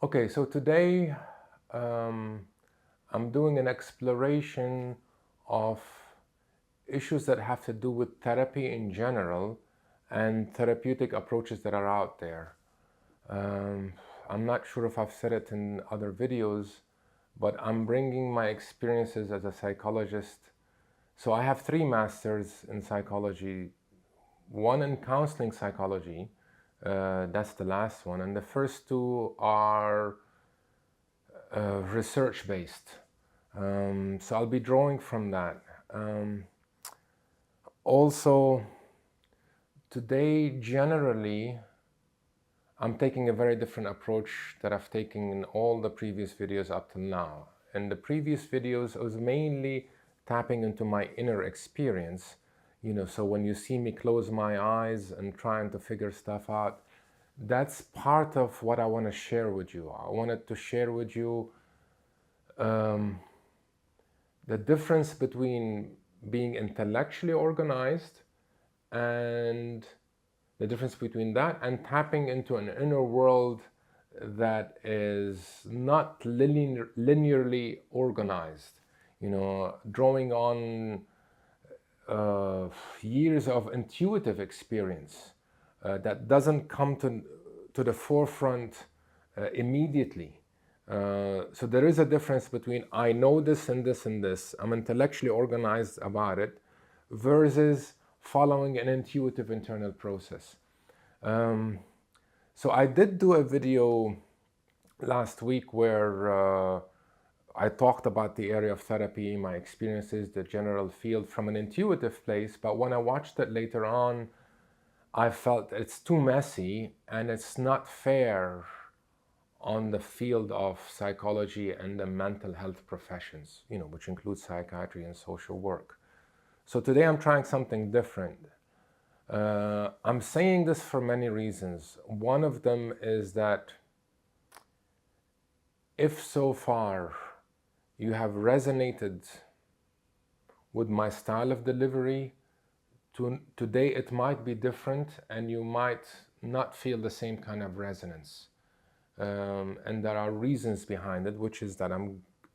Okay, so today I'm doing an exploration of issues that have to do with therapy in general and therapeutic approaches that are out there. Um, I'm not sure if I've said it in other videos, but I'm bringing my experiences as a psychologist. So I have 3 masters in psychology, one in counseling psychology, that's the last one, and the first 2 are research based. So I'll be drawing from that. Also, today generally I'm taking a very different approach that I've taken in all the previous videos up till now. In the previous videos, I was mainly tapping into my inner experience. So when you see me close my eyes and trying to figure stuff out, that's part of what I want to share with you. I wanted to share with you the difference between being intellectually organized and the difference between that and tapping into an inner world that is not linearly organized, drawing on years of intuitive experience that doesn't come to the forefront immediately. So there is a difference between I know this and this and this, I'm intellectually organized about it, versus following an intuitive internal process. So I did do a video last week where I talked about the area of therapy, my experiences, the general field from an intuitive place, but when I watched it later on, I felt it's too messy and it's not fair on the field of psychology and the mental health professions, which includes psychiatry and social work. So today I'm trying something different. I'm saying this for many reasons. One of them is that if so far you have resonated with my style of delivery, today it might be different and you might not feel the same kind of resonance. And there are reasons behind it, which is that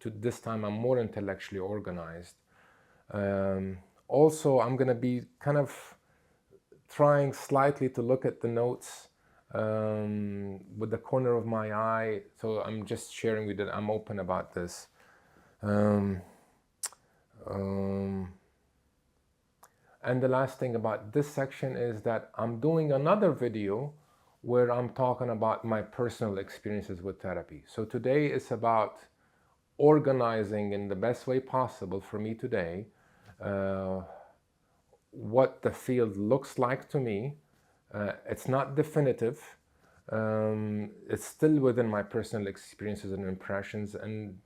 this time I'm more intellectually organized. Also, I'm going to be kind of trying slightly to look at the notes with the corner of my eye. So I'm just sharing with you that I'm open about this. And the last thing about this section is that I'm doing another video where I'm talking about my personal experiences with therapy. So today is about organizing in the best way possible for me today what the field looks like to me. It's not definitive. It's still within my personal experiences and impressions, and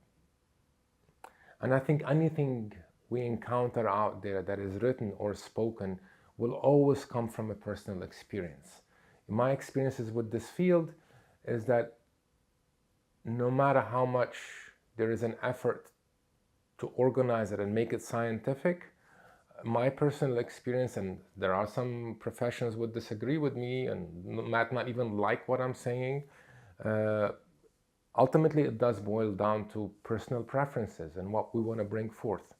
I think anything we encounter out there that is written or spoken will always come from a personal experience. My experiences with this field is that no matter how much there is an effort to organize it and make it scientific, my personal experience, and there are some professionals would disagree with me and might not even like what I'm saying, ultimately it does boil down to personal preferences and what we want to bring forth.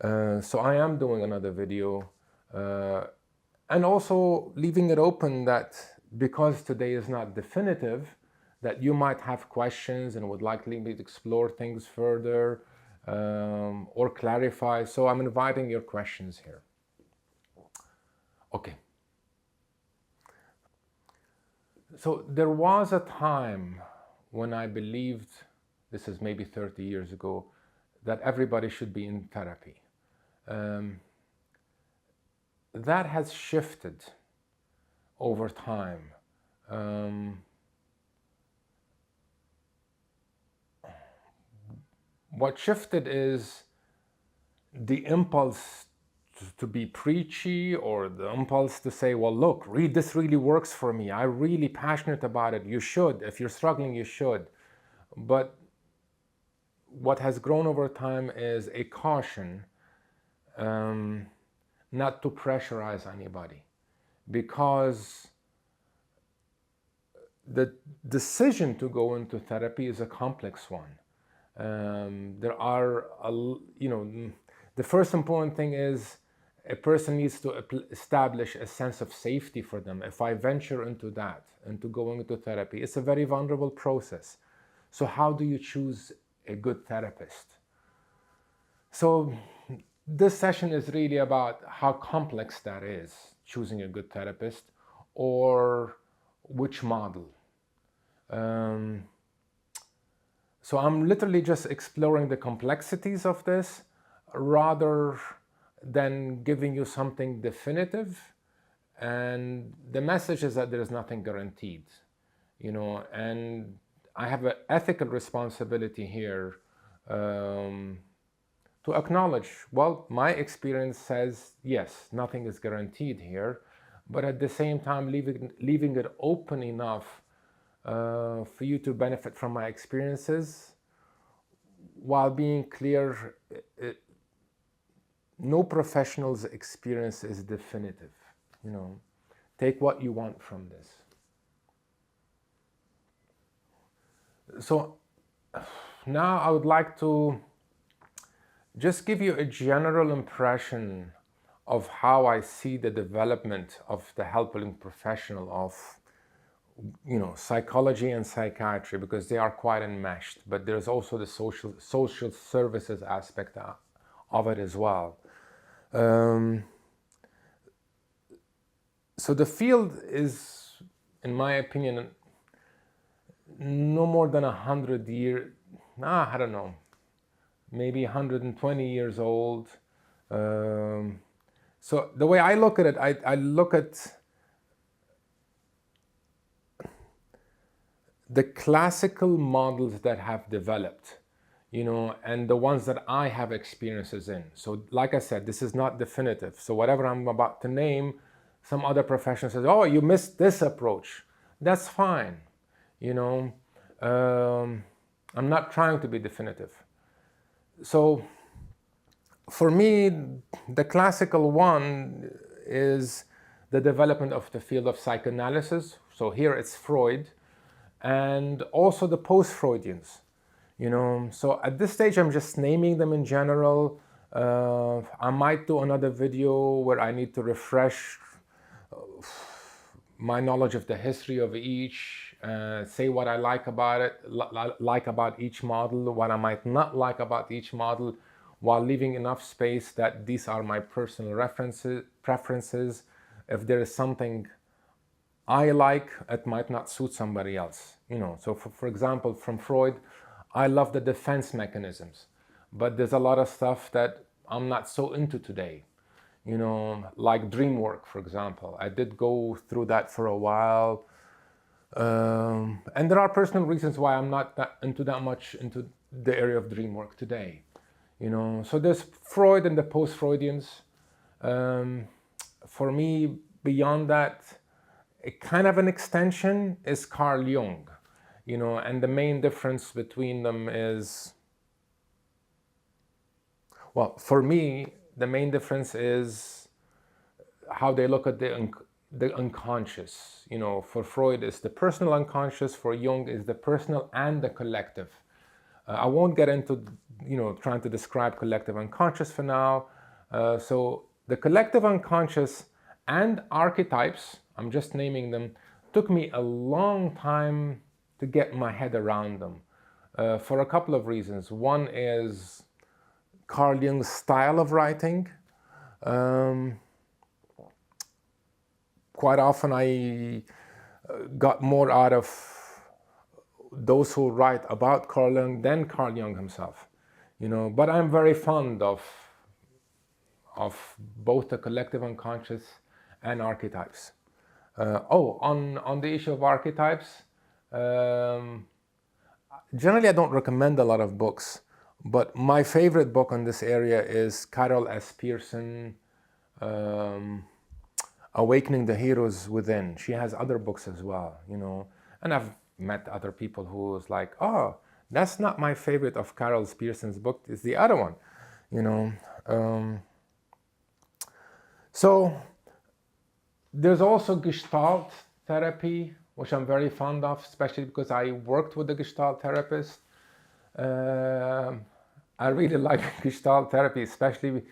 So I am doing another video and also leaving it open that because today is not definitive, that you might have questions and would like me to explore things further or clarify. So I'm inviting your questions here. Okay. So there was a time when I believed, this is maybe 30 years ago, that everybody should be in therapy. That has shifted over time. What shifted is the impulse to be preachy, or the impulse to say, well, look, this really works for me. I'm really passionate about it. You should. If you're struggling, you should. But what has grown over time is a caution not to pressurize anybody, because the decision to go into therapy is a complex one. There are, the first important thing is a person needs to establish a sense of safety for them. If I venture into going into therapy, it's a very vulnerable process. So how do you choose a good therapist? So this session is really about how complex that is, choosing a good therapist, or which model. So I'm literally just exploring the complexities of this rather than giving you something definitive. And the message is that there is nothing guaranteed, and I have an ethical responsibility here to acknowledge, well, my experience says, yes, nothing is guaranteed here, but at the same time, leaving it open enough for you to benefit from my experiences, while being clear, no professional's experience is definitive. Take what you want from this. So now I would like to just give you a general impression of how I see the development of the helping professional of psychology and psychiatry, because they are quite enmeshed, but there's also the social services aspect of it as well. So the field is, in my opinion, no more than 100 years, I don't know, maybe 120 years old. So the way I look at it, I look at the classical models that have developed, and the ones that I have experiences in. So like I said, this is not definitive. So whatever I'm about to name, some other professional says, oh, you missed this approach. That's fine. I'm not trying to be definitive. So for me, the classical one is the development of the field of psychoanalysis. So here it's Freud, and also the post-Freudians. So at this stage, I'm just naming them in general. I might do another video where I need to refresh my knowledge of the history of each, say what I like about it, like about each model, what I might not like about each model, while leaving enough space that these are my personal preferences. If there is something I like, it might not suit somebody else. So for example, from Freud, I love the defense mechanisms, but there's a lot of stuff that I'm not so into today. Like dream work, for example. I did go through that for a while. And there are personal reasons why I'm not that much into the area of dream work today. So there's Freud and the post-Freudians. For me, beyond that, a kind of an extension is Carl Jung. And the main difference between them is, well, for me, the main difference is how they look at the unconscious. For Freud, it's the personal unconscious. For Jung, is the personal and the collective. I won't get into, trying to describe collective unconscious for now. So the collective unconscious and archetypes, I'm just naming them, took me a long time to get my head around them for a couple of reasons. One is Carl Jung's style of writing. Quite often I got more out of those who write about Carl Jung than Carl Jung himself, but I'm very fond of both the collective unconscious and archetypes. On the issue of archetypes, generally I don't recommend a lot of books, but my favorite book on this area is Carol S. Pearson, Awakening the Heroes Within. She has other books as well, and I've met other people who was like, oh, that's not my favorite of Carol Pearson's book, it's the other one, So there's also Gestalt therapy, which I'm very fond of, especially because I worked with a Gestalt therapist. I really like Gestalt therapy, especially,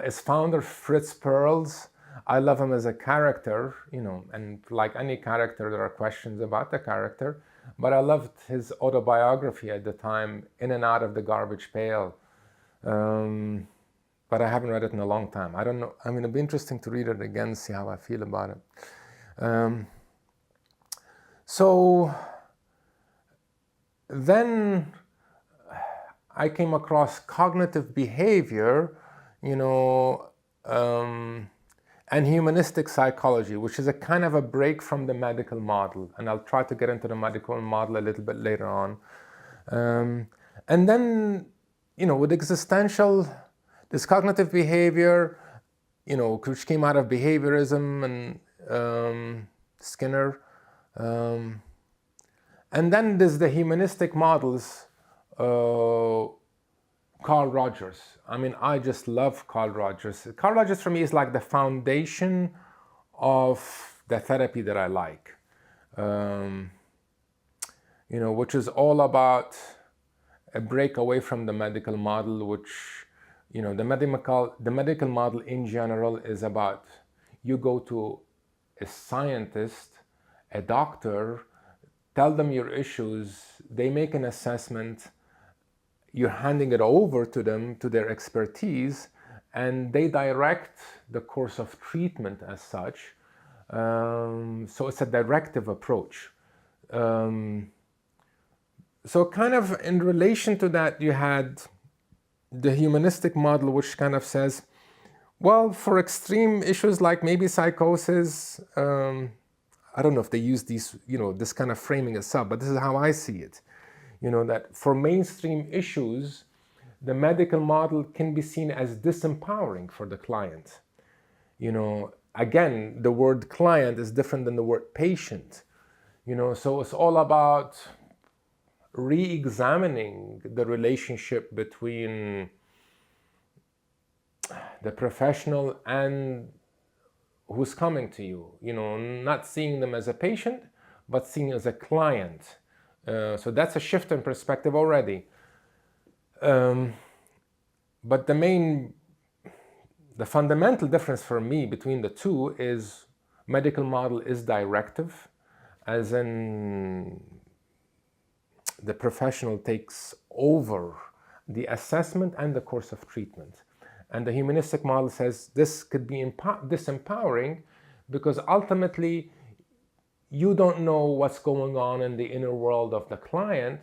as founder Fritz Perls. I love him as a character, and like any character, there are questions about the character. But I loved his autobiography at the time, In and Out of the Garbage Pail. But I haven't read it in a long time. I don't know. I mean, it'd be interesting to read it again, see how I feel about it. So then I came across cognitive behavior, and humanistic psychology, which is a kind of a break from the medical model. And I'll try to get into the medical model a little bit later on. And then, with existential, this cognitive behavior, which came out of behaviorism and Skinner. And then there's the humanistic models, Carl Rogers. I mean, I just love Carl Rogers. Carl Rogers for me is like the foundation of the therapy that I like, which is all about a break away from the medical model, which, the medical model in general is about you go to a scientist, a doctor, tell them your issues, they make an assessment, you're handing it over to them, to their expertise, and they direct the course of treatment as such. So it's a directive approach. So kind of in relation to that, you had the humanistic model, which kind of says, well, for extreme issues like maybe psychosis, I don't know if they use these, this kind of framing as up, but this is how I see it. That for mainstream issues, the medical model can be seen as disempowering for the client. Again, the word client is different than the word patient. So it's all about re-examining the relationship between the professional and who's coming to you, not seeing them as a patient, but seeing as a client. So that's a shift in perspective already. But the fundamental difference for me between the two is medical model is directive, as in the professional takes over the assessment and the course of treatment. And the humanistic model says this could be disempowering because ultimately you don't know what's going on in the inner world of the client,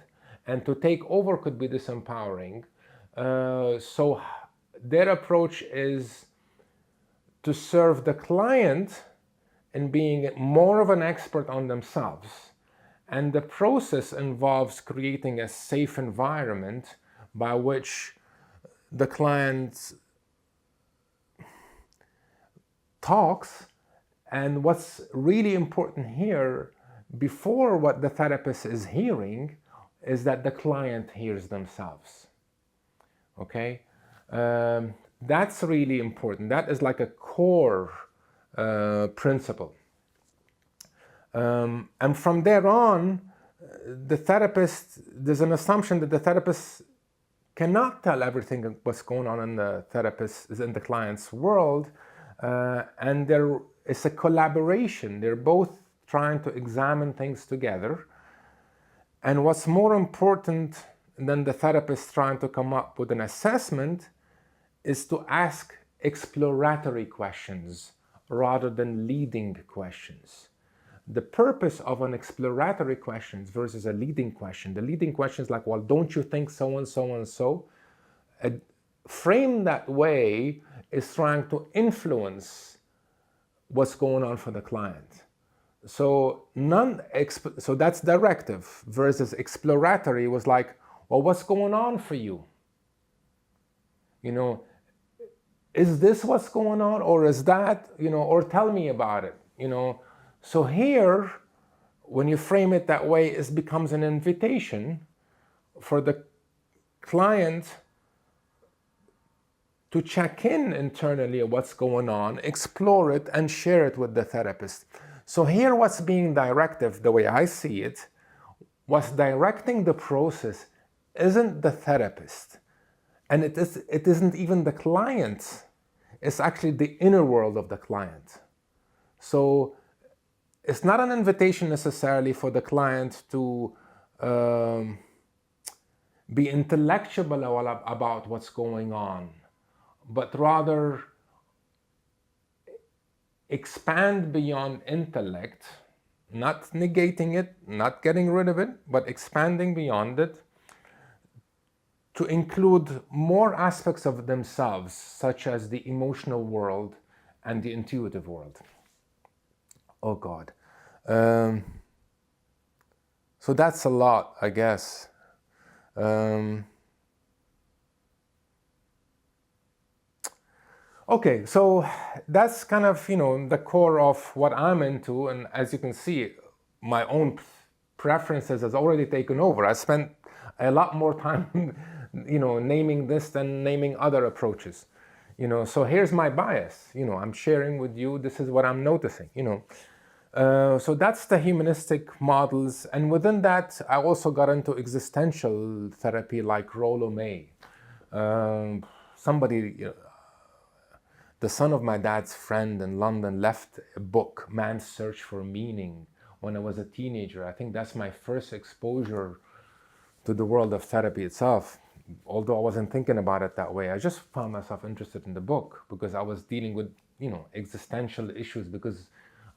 and to take over could be disempowering. So their approach is to serve the client in being more of an expert on themselves. And the process involves creating a safe environment by which the client talks. And what's really important here, before what the therapist is hearing, is that the client hears themselves. Okay? That's really important. That is like a core principle. And from there on, there's an assumption that the therapist cannot tell everything what's going on in the client's world, and there is a collaboration. They're both trying to examine things together. And what's more important than the therapist trying to come up with an assessment is to ask exploratory questions rather than leading questions. The purpose of an exploratory question versus a leading question, the leading question is like, well, don't you think so and so and so? Framed that way is trying to influence what's going on for the client. So that's directive versus exploratory was like, well, what's going on for you? Is this what's going on, or is that, or tell me about it, So here, when you frame it that way, it becomes an invitation for the client to check in internally at what's going on, explore it, and share it with the therapist. So here what's being directive, the way I see it, what's directing the process isn't the therapist, and it isn't even the client. It's actually the inner world of the client. So it's not an invitation necessarily for the client to be intellectual about what's going on, but rather expand beyond intellect, not negating it, not getting rid of it, but expanding beyond it to include more aspects of themselves, such as the emotional world and the intuitive world. Oh God. So that's a lot, I guess. Okay, so that's kind of, the core of what I'm into. And as you can see, my own preferences has already taken over. I spent a lot more time, naming this than naming other approaches. So here's my bias. I'm sharing with you, this is what I'm noticing, So that's the humanistic models. And within that, I also got into existential therapy like Rollo May. The son of my dad's friend in London left a book, Man's Search for Meaning, when I was a teenager. I think that's my first exposure to the world of therapy itself. Although I wasn't thinking about it that way, I just found myself interested in the book because I was dealing with, existential issues, because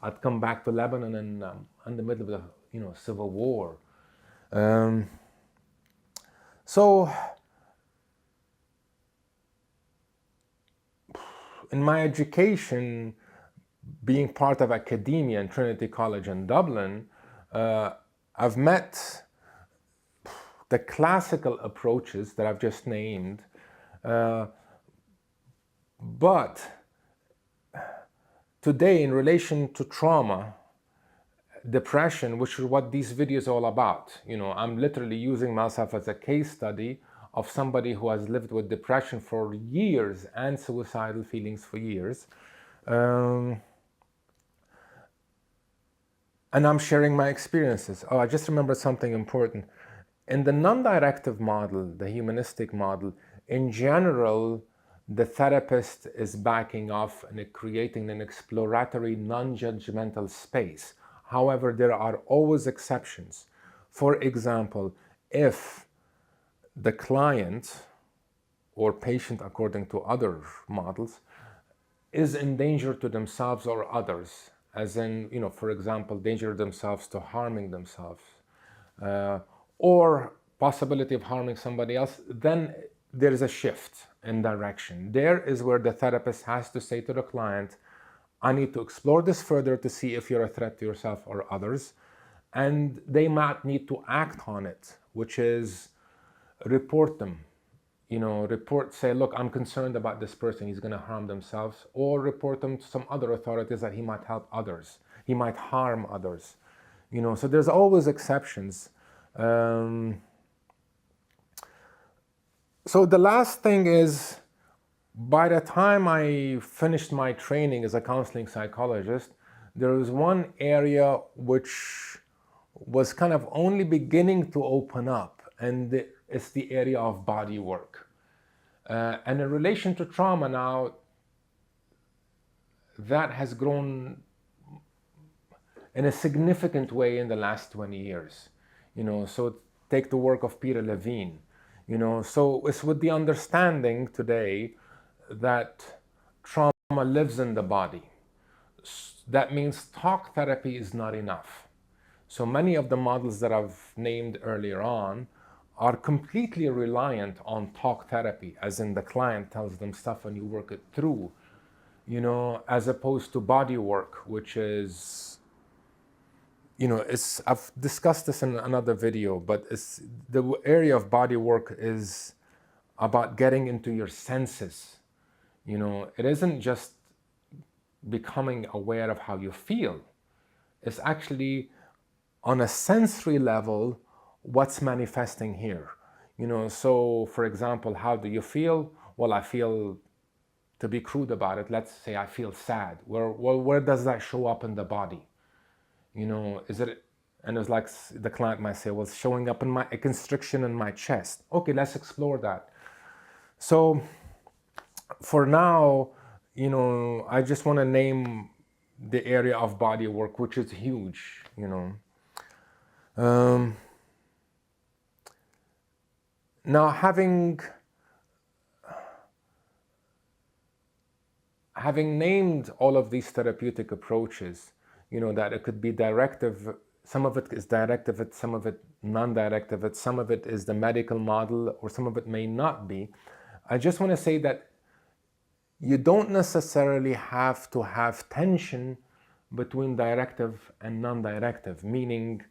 I'd come back to Lebanon and in the middle of the, civil war. So in my education, being part of academia in Trinity College in Dublin, I've met the classical approaches that I've just named, but today in relation to trauma, depression, which is what these videos are all about, I'm literally using myself as a case study of somebody who has lived with depression for years and suicidal feelings for years. And I'm sharing my experiences. Oh, I just remembered something important. In the non-directive model, the humanistic model, in general, the therapist is backing off and creating an exploratory, non-judgmental space. However, there are always exceptions. For example, if the client or patient, according to other models, is in danger to themselves or others, as in, for example, danger themselves to harming themselves, or possibility of harming somebody else, then there is a shift in direction. There is where the therapist has to say to the client, I need to explore this further to see if you're a threat to yourself or others. And they might need to act on it, which is report them. Say, look, I'm concerned about this person, he's going to harm themselves, or report them to some other authorities that he might help others, he might harm others. So there's always exceptions. So the last thing is, by the time I finished my training as a counseling psychologist, there was one area which was kind of only beginning to open up, and it's the area of body work. And in relation to trauma now, that has grown in a significant way in the last 20 years. So take the work of Peter Levine. So it's with the understanding today that trauma lives in the body. That means talk therapy is not enough. So many of the models that I've named earlier on are completely reliant on talk therapy, as in the client tells them stuff and you work it through, as opposed to body work, which is, I've discussed this in another video, but it's the area of body work is about getting into your senses. It isn't just becoming aware of how you feel. It's actually on a sensory level, what's manifesting here. So for example, how do you feel? Well, I feel, to be crude about it, let's say I feel sad. Where does that show up in the body? Is it, and it's like the client might say, well, it's showing up in a constriction in my chest. Okay, let's explore that. So for now, I just want to name the area of body work, which is huge, Now, having named all of these therapeutic approaches, that it could be directive, some of it is directive, some of it non-directive, some of it is the medical model, or some of it may not be. I just want to say that you don't necessarily have to have tension between directive and non-directive, meaning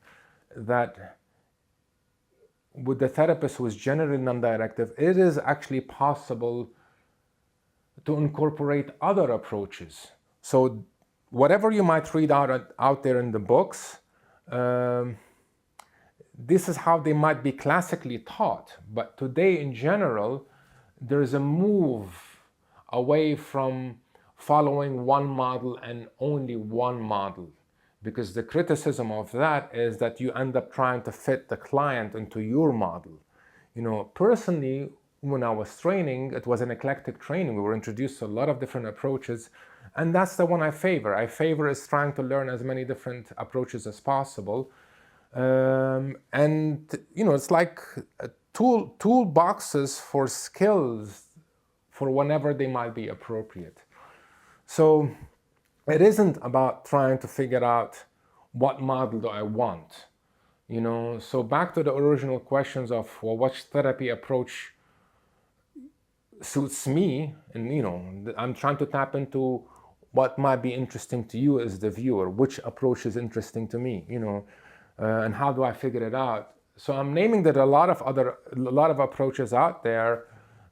that with the therapist who is generally non-directive, it is actually possible to incorporate other approaches. So whatever you might read out there in the books, this is how they might be classically taught. But today in general, there's a move away from following one model and only one model, because the criticism of that is that you end up trying to fit the client into your model. Personally, when I was training, it was an eclectic training. We were introduced to a lot of different approaches, and that's the one I favor. I favor is trying to learn as many different approaches as possible. And it's like tool boxes for skills for whenever they might be appropriate. So it isn't about trying to figure out what model do I want. So back to the original questions of, well, which therapy approach suits me, and I'm trying to tap into what might be interesting to you as the viewer, which approach is interesting to me, and how do I figure it out. So I'm naming that a lot of approaches out there,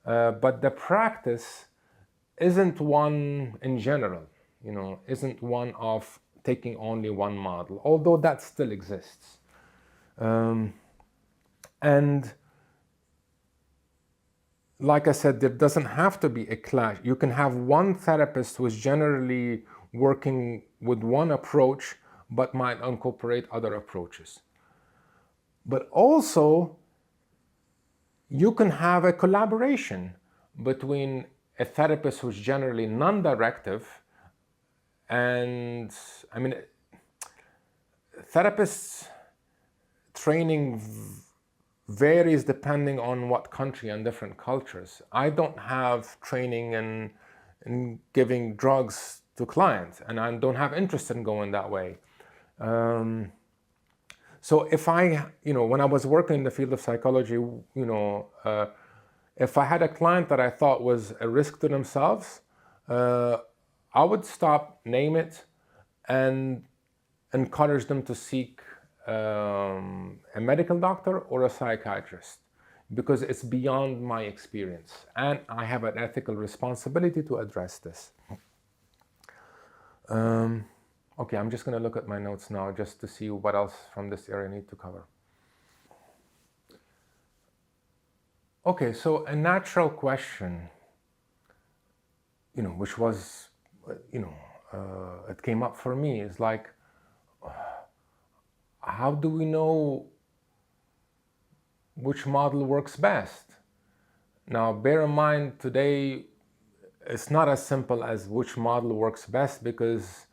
but the practice isn't one in general, isn't one of taking only one model, although that still exists. And like I said, there doesn't have to be a clash. You can have one therapist who is generally working with one approach, but might incorporate other approaches. But also, you can have a collaboration between a therapist who's generally non-directive, and therapists training varies depending on what country and different cultures. I don't have training in giving drugs to clients, and I don't have interest in going that way. So if I, when I was working in the field of psychology, if I had a client that I thought was a risk to themselves, I would stop, name it, and encourage them to seek a medical doctor or a psychiatrist, because it's beyond my experience and I have an ethical responsibility to address this. Okay, I'm just going to look at my notes now just to see what else from this area I need to cover. Okay, so a natural question, which was, it came up for me, is like, how do we know which model works best? Now, bear in mind, today, it's not as simple as which model works best, because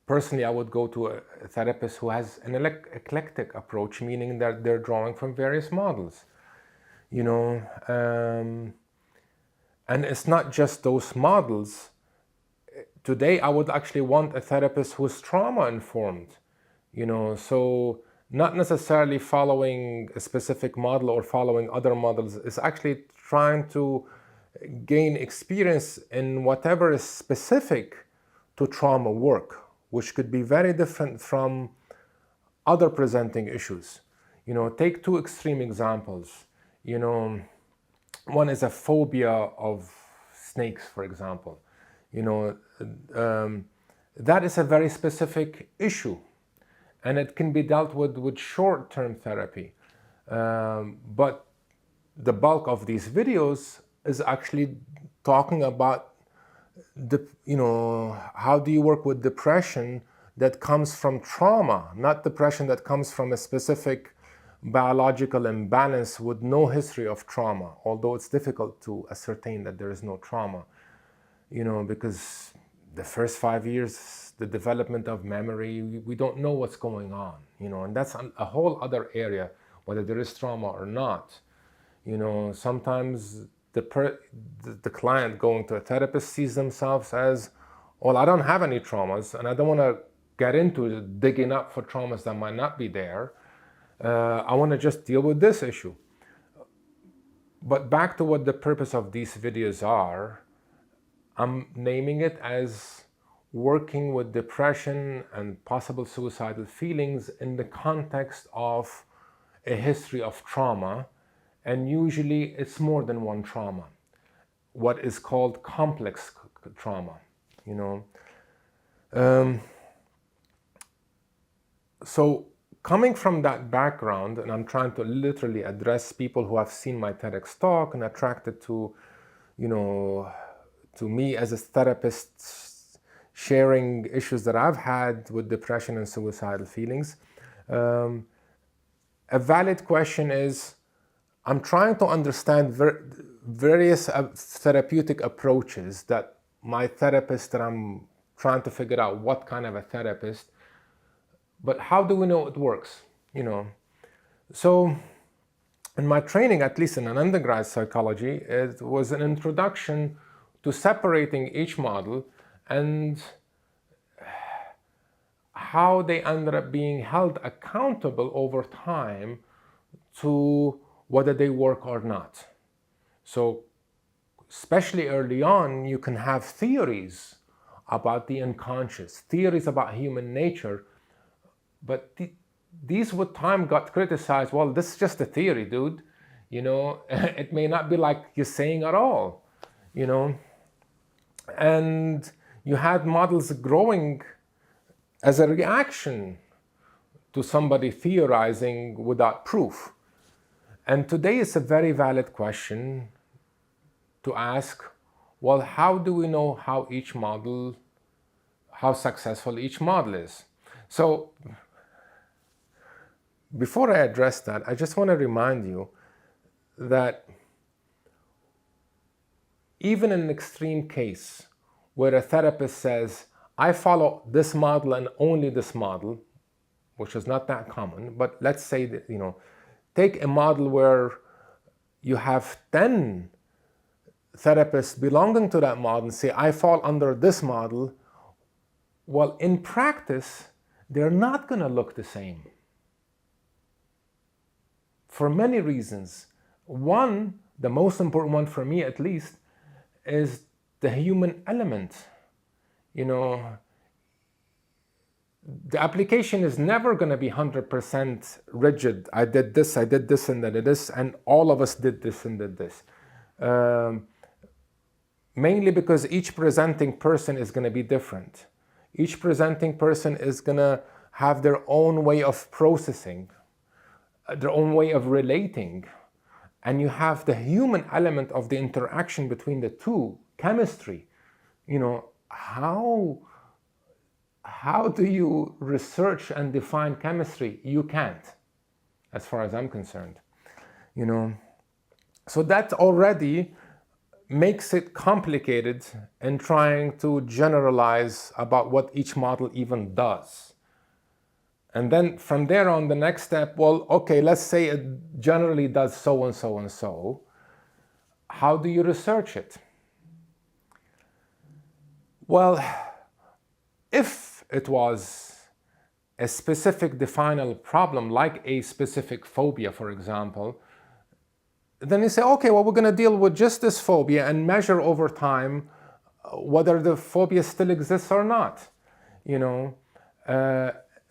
personally, I would go to a therapist who has an eclectic approach, meaning that they're drawing from various models, and it's not just those models. Today, I would actually want a therapist who's trauma-informed, so not necessarily following a specific model or following other models. Is actually trying to gain experience in whatever is specific to trauma work, which could be very different from other presenting issues. Take two extreme examples. One is a phobia of snakes, for example. That is a very specific issue, and it can be dealt with short-term therapy. But the bulk of these videos is actually talking about how do you work with depression that comes from trauma, not depression that comes from a specific biological imbalance with no history of trauma, although it's difficult to ascertain that there is no trauma, because the first 5 years, the development of memory, we don't know what's going on, and that's a whole other area, whether there is trauma or not. Sometimes the client going to a therapist sees themselves as, well, I don't have any traumas, and I don't want to get into digging up for traumas that might not be there. I want to just deal with this issue. But back to what the purpose of these videos are, I'm naming it as working with depression and possible suicidal feelings in the context of a history of trauma, and usually it's more than one trauma, what is called complex trauma, So coming from that background, and I'm trying to literally address people who have seen my TEDx talk and attracted to me as a therapist, sharing issues that I've had with depression and suicidal feelings. A valid question is, I'm trying to understand various therapeutic approaches that my therapist, that I'm trying to figure out what kind of a therapist, but how do we know it works? So in my training, at least in an undergrad psychology, it was an introduction to separating each model and how they ended up being held accountable over time to whether they work or not. So especially early on, you can have theories about the unconscious, theories about human nature, but these with time got criticized. Well, this is just a theory, dude. It may not be like you're saying at all, And you had models growing as a reaction to somebody theorizing without proof. And today it's a very valid question to ask, well, how do we know how successful each model is? So before I address that, I just want to remind you that even in an extreme case where a therapist says, I follow this model and only this model, which is not that common, but let's say that, take a model where you have 10 therapists belonging to that model and say, I fall under this model. Well, in practice, they're not going to look the same. For many reasons. One, the most important one for me at least, is the human element. The application is never going to be 100% rigid. I did this, and then this, and all of us did this and did this. Mainly because each presenting person is going to be different. Each presenting person is going to have their own way of processing, their own way of relating. And you have the human element of the interaction between the two, chemistry. How do you research and define chemistry? You can't, as far as I'm concerned. So that already makes it complicated in trying to generalize about what each model even does. And then from there on, the next step, well, okay, let's say it generally does so and so and so. How do you research it? Well, if it was a specific definable problem, like a specific phobia, for example, then you say, okay, well, we're going to deal with just this phobia and measure over time whether the phobia still exists or not.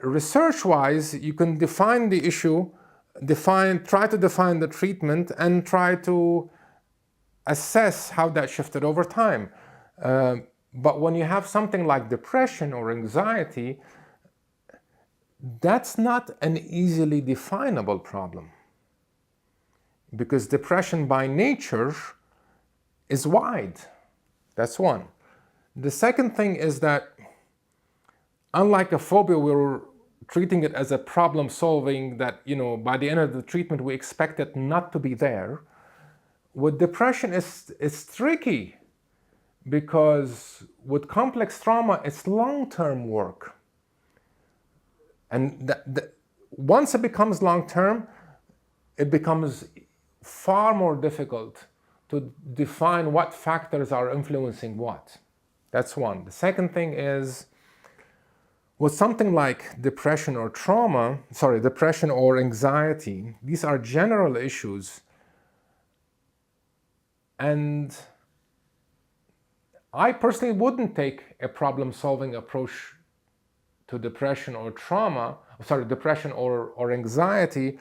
Research-wise, you can define the issue, try to define the treatment, and try to assess how that shifted over time. But when you have something like depression or anxiety, that's not an easily definable problem. Because depression by nature is wide. That's one. The second thing is that unlike a phobia, we're treating it as a problem solving that, by the end of the treatment, we expect it not to be there. With depression, it's tricky because with complex trauma, it's long-term work. And once it becomes long-term, it becomes far more difficult to define what factors are influencing what. That's one. The second thing is, with something like depression or anxiety, these are general issues. And I personally wouldn't take a problem-solving approach to depression or anxiety,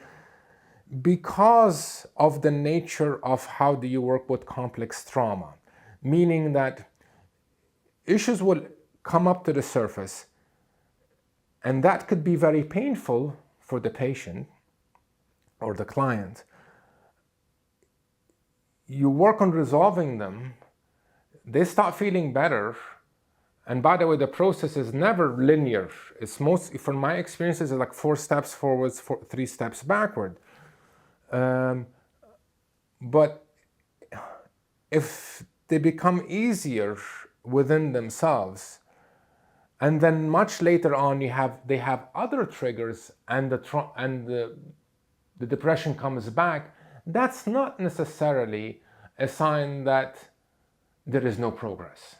because of the nature of how do you work with complex trauma. Meaning that issues will come up to the surface, and that could be very painful for the patient or the client. You work on resolving them, they start feeling better. And by the way, the process is never linear. It's from my experiences, it's like 4 steps forwards, 3 steps backward. But if they become easier within themselves, and then much later on they have other triggers, and the depression comes back, that's not necessarily a sign that there is no progress.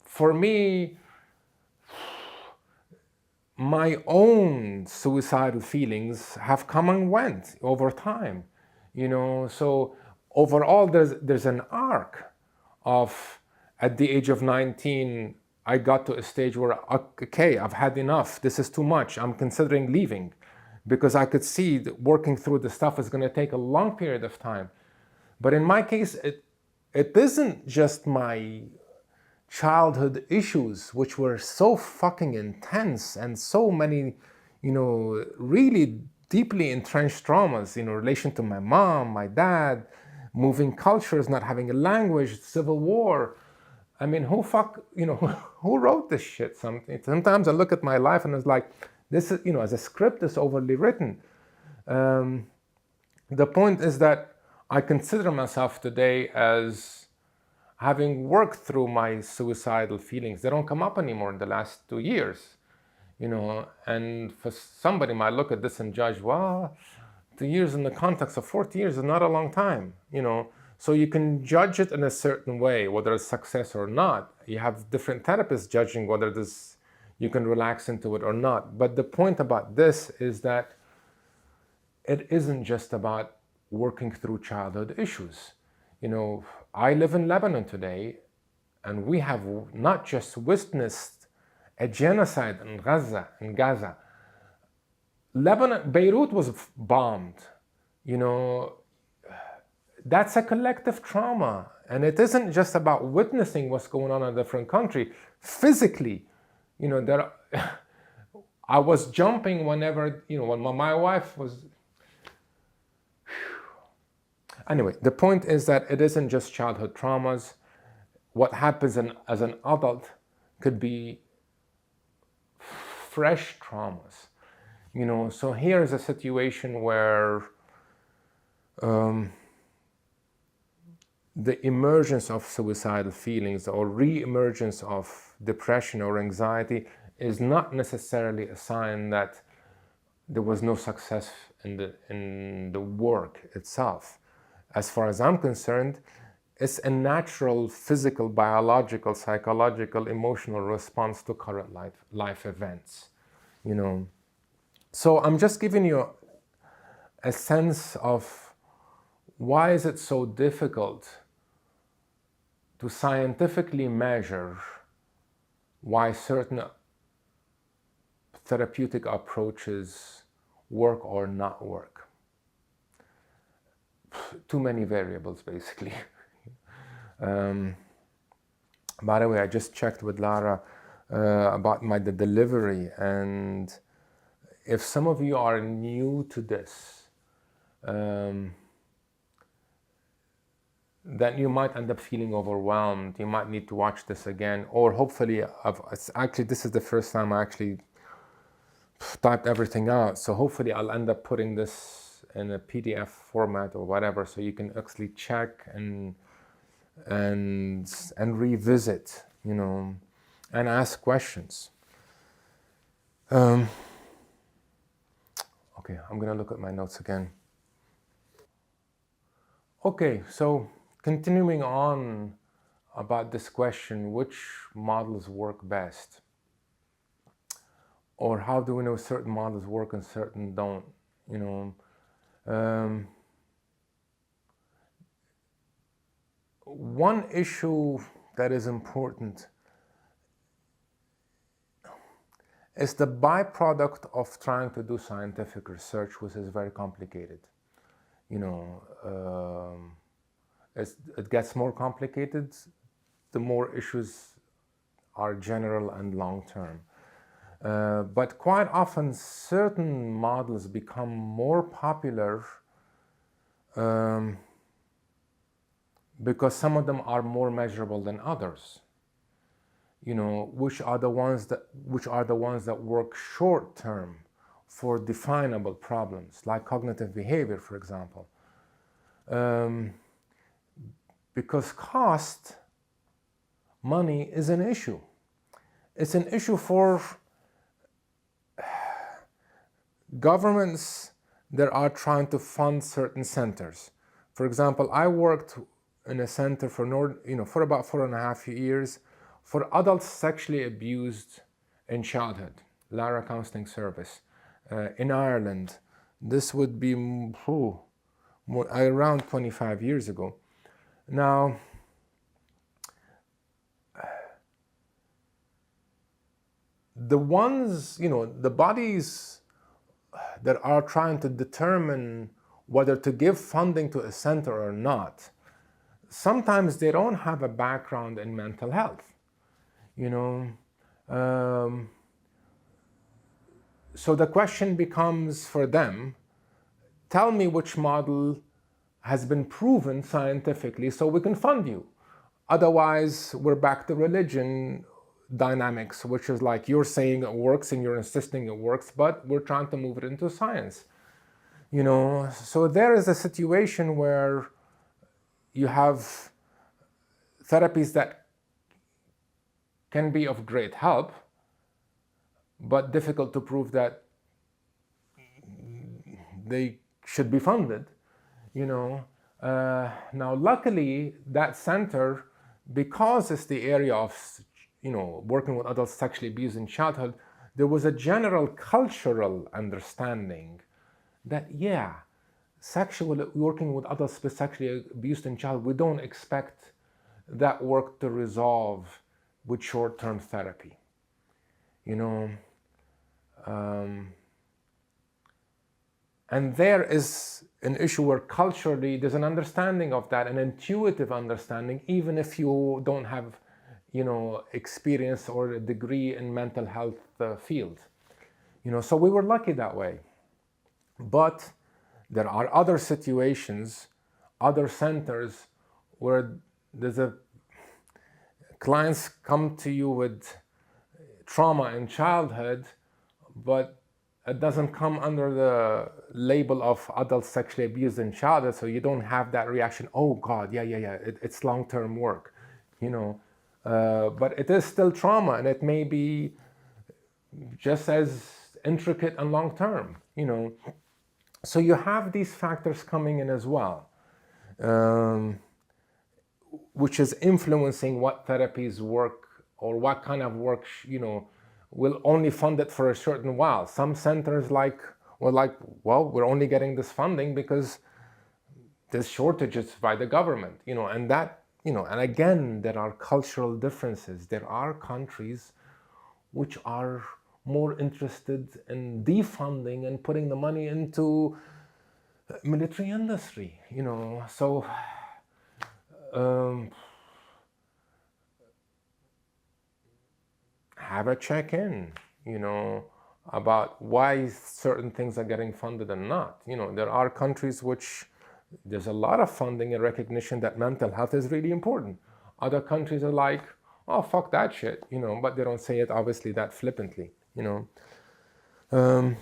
For me, my own suicidal feelings have come and went over time, so overall there's an arc of, at the age of 19, I got to a stage where, okay, I've had enough, this is too much, I'm considering leaving, because I could see that working through the stuff is going to take a long period of time. But in my case, it isn't just my childhood issues, which were so fucking intense, and so many, really deeply entrenched traumas, relation to my mom, my dad, moving cultures, not having a language, civil war. I mean, who wrote this shit? Sometimes I look at my life and it's like, this is, as a script, is overly written. The point is that I consider myself today as having worked through my suicidal feelings. They don't come up anymore in the last 2 years, and for somebody might look at this and judge, well, 2 years in the context of 40 years is not a long time, So you can judge it in a certain way, whether it's success or not. You have different therapists judging whether you can relax into it or not. But the point about this is that it isn't just about working through childhood issues. I live in Lebanon today, and we have not just witnessed a genocide in Gaza. Lebanon, Beirut was bombed. That's a collective trauma. And it isn't just about witnessing what's going on in a different country. Physically, I was jumping whenever, when my wife was... Anyway, the point is that it isn't just childhood traumas. What happens as an adult could be fresh traumas. So here's a situation where the emergence of suicidal feelings or re-emergence of depression or anxiety is not necessarily a sign that there was no success in the work itself. As far as I'm concerned, it's a natural physical, biological, psychological, emotional response to current life events, So I'm just giving you a sense of why is it so difficult to scientifically measure why certain therapeutic approaches work or not work. Too many variables, basically. By the way, I just checked with Lara about the delivery, and if some of you are new to this, then you might end up feeling overwhelmed. You might need to watch this again, or hopefully, actually this is the first time I actually typed everything out. So hopefully I'll end up putting this in a PDF format or whatever, so you can actually check and revisit, and ask questions. Okay, I'm gonna look at my notes again. Okay, so continuing on about this question, which models work best? Or how do we know certain models work and certain don't? One issue that is important is the byproduct of trying to do scientific research, which is very complicated. It gets more complicated the more issues are general and long-term. But quite often, certain models become more popular because some of them are more measurable than others. Which are the ones that work short-term for definable problems, like cognitive behavior, for example. Because cost, money, is an issue. It's an issue for governments that are trying to fund certain centers. For example, I worked in a center for about 4.5 years for adults sexually abused in childhood, Lara Counseling Service, in Ireland. This would be around 25 years ago. Now, the bodies that are trying to determine whether to give funding to a center or not, sometimes they don't have a background in mental health. So the question becomes for them, tell me which model has been proven scientifically so we can fund you. Otherwise, we're back to religion dynamics, which is like you're saying it works and you're insisting it works, but we're trying to move it into science. So there is a situation where you have therapies that can be of great help, but difficult to prove that they should be funded. Now, luckily, that center, because it's the area of working with adults sexually abused in childhood, there was a general cultural understanding that working with adults sexually abused in childhood, we don't expect that work to resolve with short-term therapy. And there is an issue where culturally there's an understanding of that, an intuitive understanding, even if you don't have experience or a degree in mental health field. So we were lucky that way. But there are other situations, other centers where clients come to you with trauma in childhood, but it doesn't come under the label of adult sexually abused in childhood, so you don't have that reaction, oh God, it's long-term work, but it is still trauma, and it may be just as intricate and long-term, So you have these factors coming in as well, which is influencing what therapies work or what kind of work, will only fund it for a certain while. Some centers we're only getting this funding because there's shortages by the government, and that, and again, there are cultural differences. There are countries which are more interested in defunding and putting the money into military industry, so have a check-in, about why certain things are getting funded and not. There are countries which There's a lot of funding and recognition that mental health is really important. Other countries are like, oh, fuck that shit, but they don't say it obviously that flippantly, I'm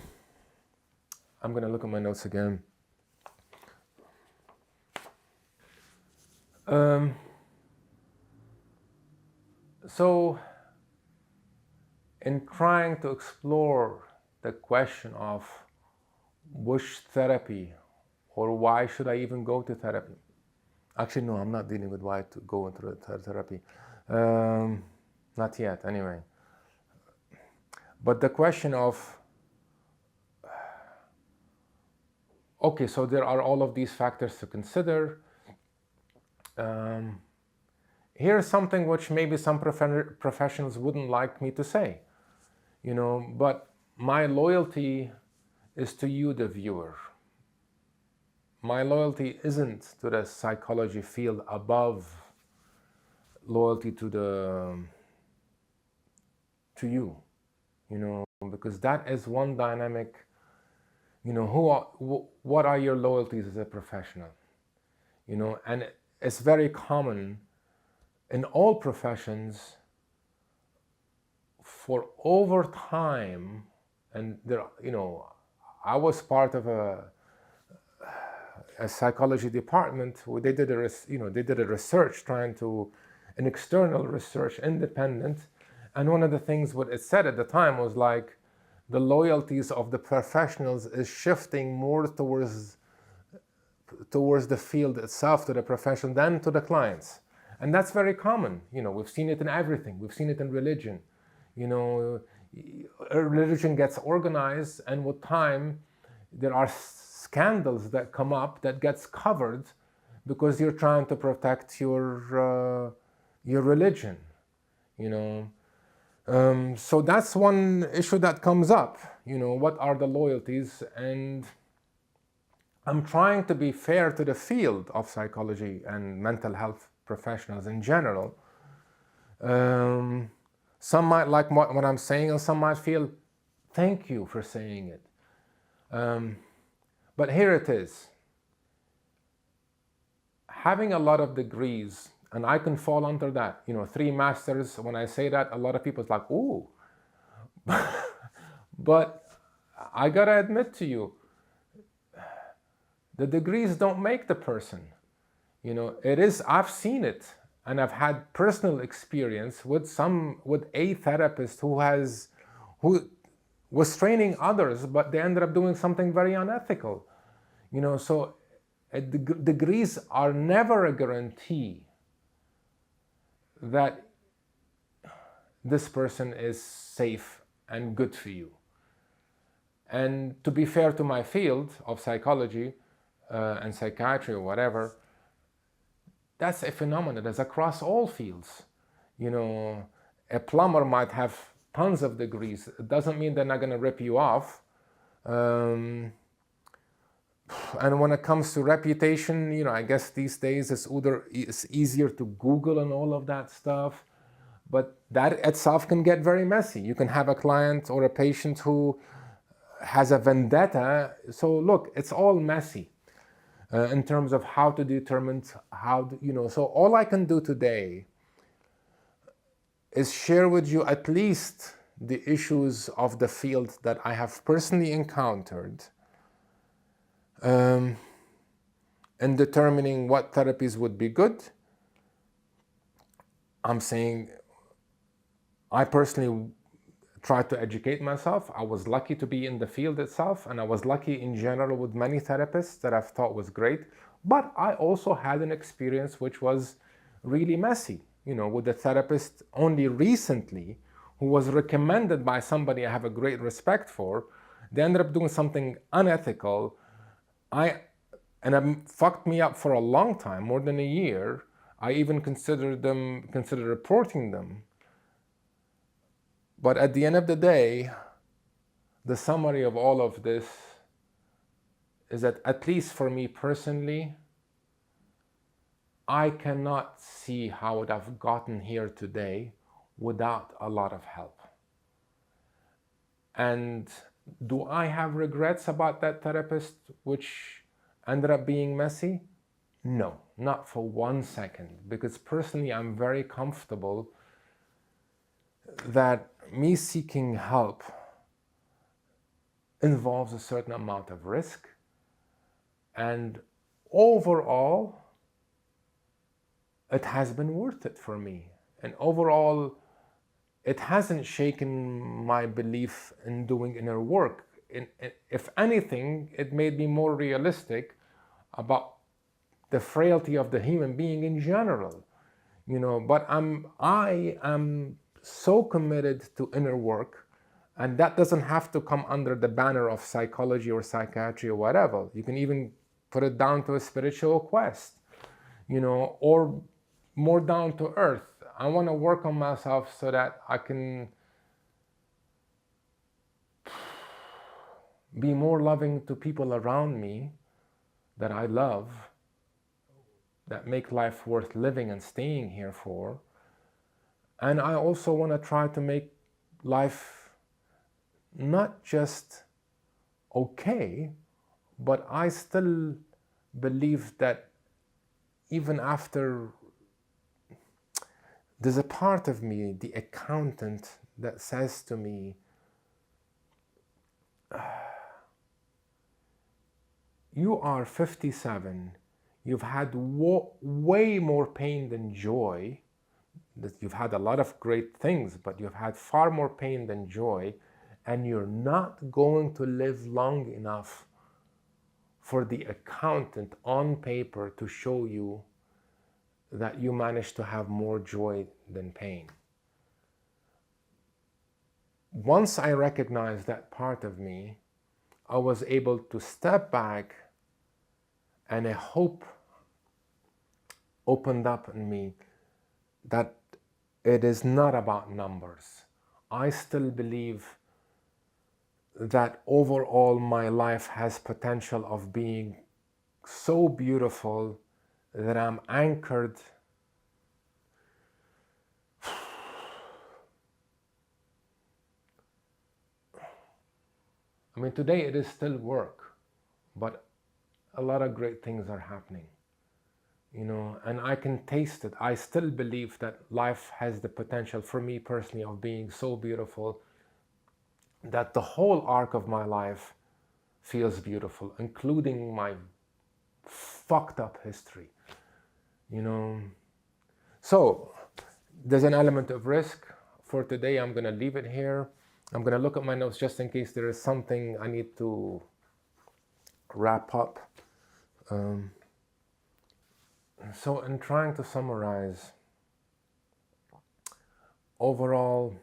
gonna look at my notes again. So in trying to explore the question of which therapy or why should I even go to therapy? Actually, no, I'm not dealing with why to go into therapy. Not yet, anyway. But the question of, okay, so there are all of these factors to consider. Here's something which maybe some professionals wouldn't like me to say, but my loyalty is to you, the viewer. My loyalty isn't to the psychology field above loyalty to you, because that is one dynamic. What are your loyalties as a professional? And it's very common in all professions for over time, and there, I was part of a psychology department where they did a research an external research, independent, and one of the things what it said at the time was like the loyalties of the professionals is shifting more towards the field itself, to the profession, than to the clients. And that's very common. We've seen it in everything. We've seen it in religion. Religion gets organized, and with time there are scandals that come up that gets covered because you're trying to protect your religion. So that's one issue that comes up. What are the loyalties? And I'm trying to be fair to the field of psychology and mental health professionals in general. Some might like what I'm saying, and some might feel, thank you for saying it. But here it is. Having a lot of degrees, and I can fall under that, 3 masters, when I say that, a lot of people's like, ooh. But I gotta admit to you, the degrees don't make the person. I've seen it, and I've had personal experience with a therapist who was training others, but they ended up doing something very unethical. So degrees are never a guarantee that this person is safe and good for you. And to be fair to my field of psychology and psychiatry or whatever, that's a phenomenon that's across all fields. A plumber might have tons of degrees. It doesn't mean they're not going to rip you off. And when it comes to reputation, I guess these days it's easier to Google and all of that stuff. But that itself can get very messy. You can have a client or a patient who has a vendetta. So look, it's all messy. In terms of how to determine so all I can do today is share with you at least the issues of the field that I have personally encountered in determining what therapies would be good. I'm saying I personally tried to educate myself. I was lucky to be in the field itself, and I was lucky in general with many therapists that I've thought was great. But I also had an experience which was really messy, with a therapist only recently who was recommended by somebody I have a great respect for. They ended up doing something unethical. And it fucked me up for a long time, more than a year. I even considered reporting them. But at the end of the day, the summary of all of this is that, at least for me personally, I cannot see how it have gotten here today without a lot of help. And do I have regrets about that therapist, which ended up being messy? No, not for 1 second, because personally I'm very comfortable that me seeking help involves a certain amount of risk, and overall it has been worth it for me. And overall, it hasn't shaken my belief in doing inner work. If anything, it made me more realistic about the frailty of the human being in general. But I am so committed to inner work, and that doesn't have to come under the banner of psychology or psychiatry or whatever. You can even put it down to a spiritual quest, or more down to earth. I want to work on myself so that I can be more loving to people around me that I love, that make life worth living and staying here for. And I also want to try to make life not just okay, but I still believe that even after, there's a part of me, the accountant, that says to me, you are 57, you've had way more pain than joy. That you've had a lot of great things, but you've had far more pain than joy, and you're not going to live long enough for the accountant on paper to show you that you managed to have more joy than pain. Once I recognized that part of me, I was able to step back, and a hope opened up in me that it is not about numbers. I still believe that overall my life has potential of being so beautiful that I'm anchored today it is still work, but a lot of great things are happening, and I can taste it. I still believe that life has the potential for me personally of being so beautiful that the whole arc of my life feels beautiful, including my fucked up history, So there's an element of risk. For today, I'm going to leave it here. I'm going to look at my notes just in case there is something I need to wrap up. So in trying to summarize, overall,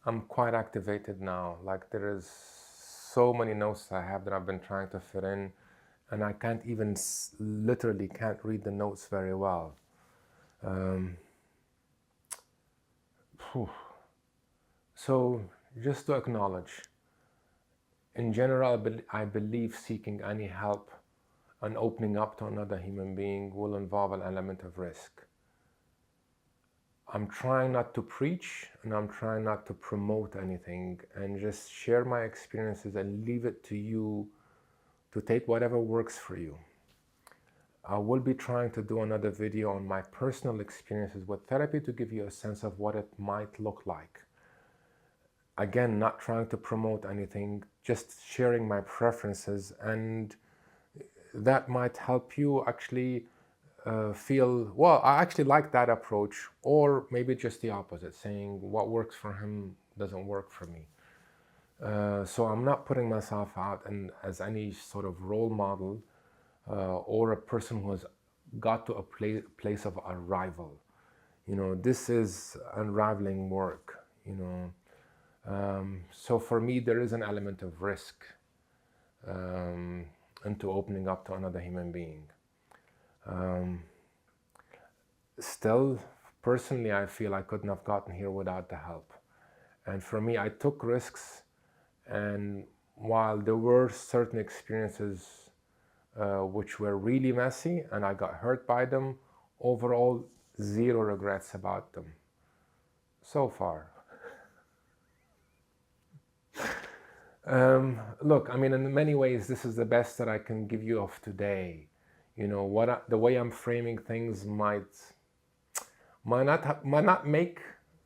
I'm quite activated now. Like, there is so many notes I have that I've been trying to fit in, and I can't even, literally can't read the notes very well. So just to acknowledge, in general, I believe seeking any help and opening up to another human being will involve an element of risk. I'm trying not to preach, and I'm trying not to promote anything, and just share my experiences and leave it to you to take whatever works for you. I will be trying to do another video on my personal experiences with therapy to give you a sense of what it might look like. Again, not trying to promote anything, just sharing my preferences, and that might help you actually feel, well, I actually like that approach, or maybe just the opposite, saying what works for him doesn't work for me. So I'm not putting myself out as any sort of role model or a person who has got to a place of arrival. This is unraveling work, so for me, there is an element of risk into opening up to another human being. Still, personally, I feel I couldn't have gotten here without the help. And for me, I took risks, and while there were certain experiences which were really messy and I got hurt by them, overall, zero regrets about them so far. Look, I mean, in many ways, this is the best that I can give you of today. You know, the way I'm framing things might not make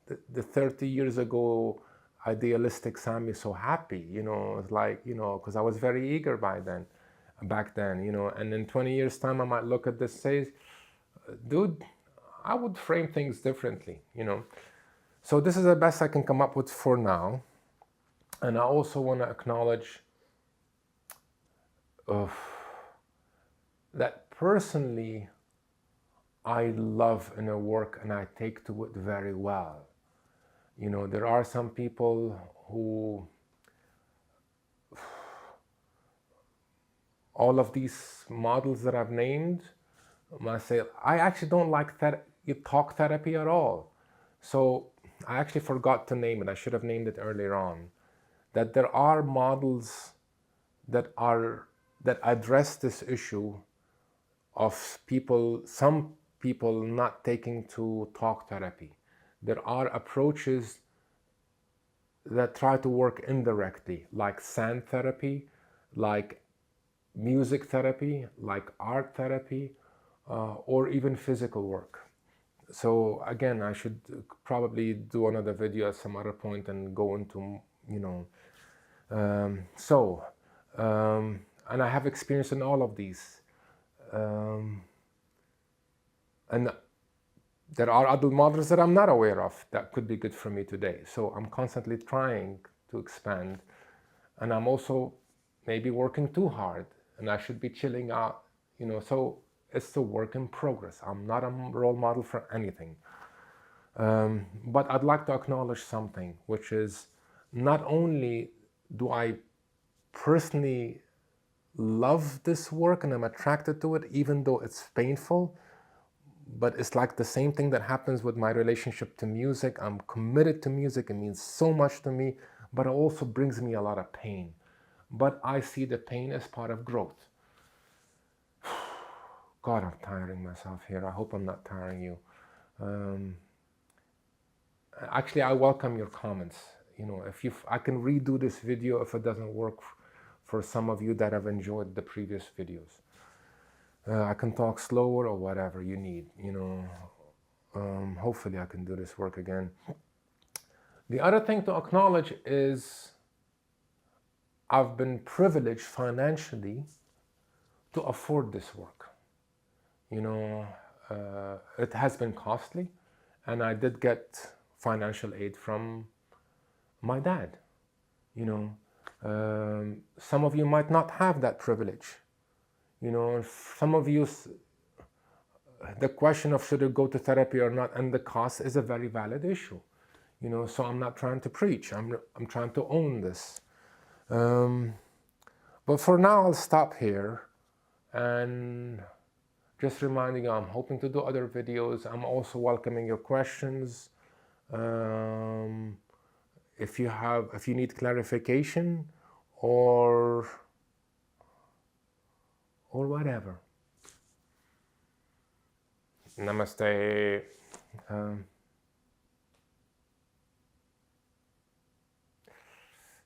the 30 years ago idealistic Sami so happy. You know, it's like, you know, because I was very eager back then. You know, and in 20 years' time, I might look at this and say, dude, I would frame things differently. You know, so this is the best I can come up with for now. And I also want to acknowledge that personally, I love inner work and I take to it very well. You know, there are some people who, all of these models that I've named, I say, I actually don't like talk therapy at all. So I actually forgot to name it. I should have named it earlier on. That there are models that address this issue of some people not taking to talk therapy. There are approaches that try to work indirectly, like sand therapy, like music therapy, like art therapy, or even physical work. So again, I should probably do another video at some other point and go into, you know, and I have experience in all of these. And there are other models that I'm not aware of that could be good for me today. So I'm constantly trying to expand. And I'm also maybe working too hard and I should be chilling out, you know, so it's a work in progress. I'm not a role model for anything. But I'd like to acknowledge something, which is not only do I personally love this work and I'm attracted to it, even though it's painful, but it's like the same thing that happens with my relationship to music. I'm committed to music. It means so much to me, but it also brings me a lot of pain. But I see the pain as part of growth. God, I'm tiring myself here. I hope I'm not tiring you. Actually, I welcome your comments. You know, I can redo this video if it doesn't work for some of you that have enjoyed the previous videos. I can talk slower or whatever you need, you know. Hopefully I can do this work again. The other thing to acknowledge is I've been privileged financially to afford this work. You know, it has been costly, and I did get financial aid from my dad. You know, some of you might not have that privilege. You know, some of you, the question of should you go to therapy or not and the cost is a very valid issue. You know, so I'm not trying to preach. I'm trying to own this. But for now, I'll stop here and just reminding you, I'm hoping to do other videos. I'm also welcoming your questions. If you need clarification or whatever. Namaste.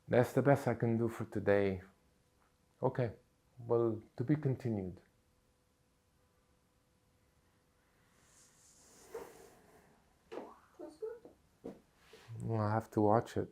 That's the best I can do for today. Okay, well, to be continued. That's good. Well, I have to watch it.